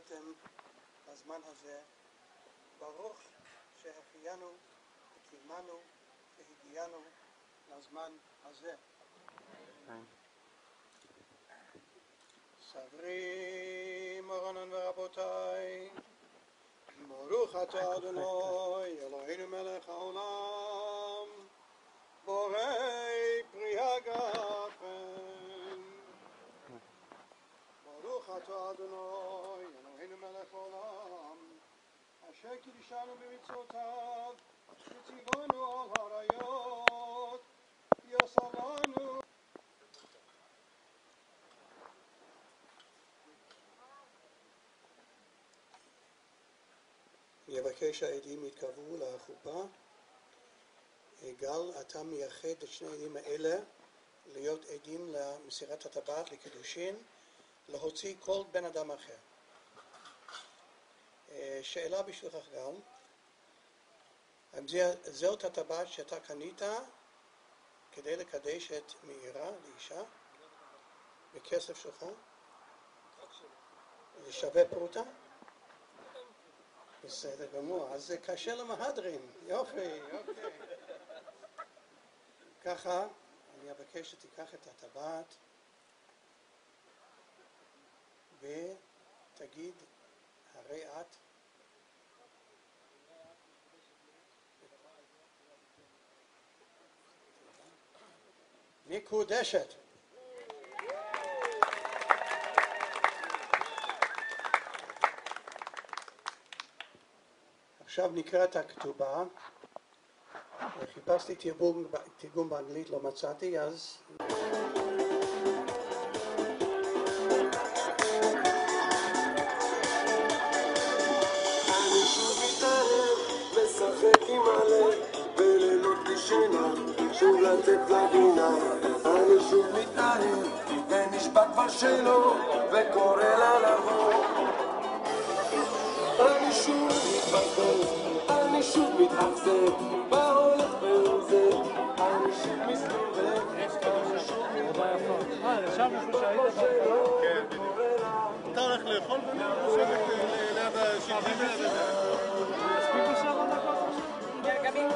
שהגעתם לזמן הזה. ברוך שהחיינו וקיימנו והגיענו לזמן הזה. סדרי מורנן ורבותיי, ברוך אתה אדוני אלוהינו מלך העולם, בורא פרי הגפן. ברוך אתה אדוני אלוהינו מלך העולם, אשר קידשנו במצוותיו וציוונו על הריות, יעשה לנו. יבקש העדים יתקרבו לחופה. גל, אתה מייחד את שני העדים האלה להיות עדים למסירת הטבעת, לקידושין, להוציא כל בן אדם אחר. שאלה בשבילך גל, האם זאת הטבעת שאתה קנית כדי לקדש את מאירה לאישה בכסף שלך? זה שווה פרוטה? בסדר גמור, אז זה קשה למהדרין. יופי, אוקיי. ככה, אני אבקש שתיקח את הטבעת ותגיד, הרי את מקודשת. עכשיו נקרא את הכתובה. חיפשתי תרגום באנגלית, לא מצאתי, אז אני שוב מתאהב, משחק עם הלב, בלילות ישנה, שוב לתת לגינה. אני שוב מתאהב, ונשבע כבר שלא, וקורא לה לבוא. אני שוב מתבזבז, אני שוב מתאכזב, בהולך ועוזב, אני שוב מסתובב, אני שוב מתאהב, לשם איפה שהיית בהתחלה? כן. אתה הולך לאכול ולשבת ליד השלטים האלה? יספיק בשם הדקות? גם אם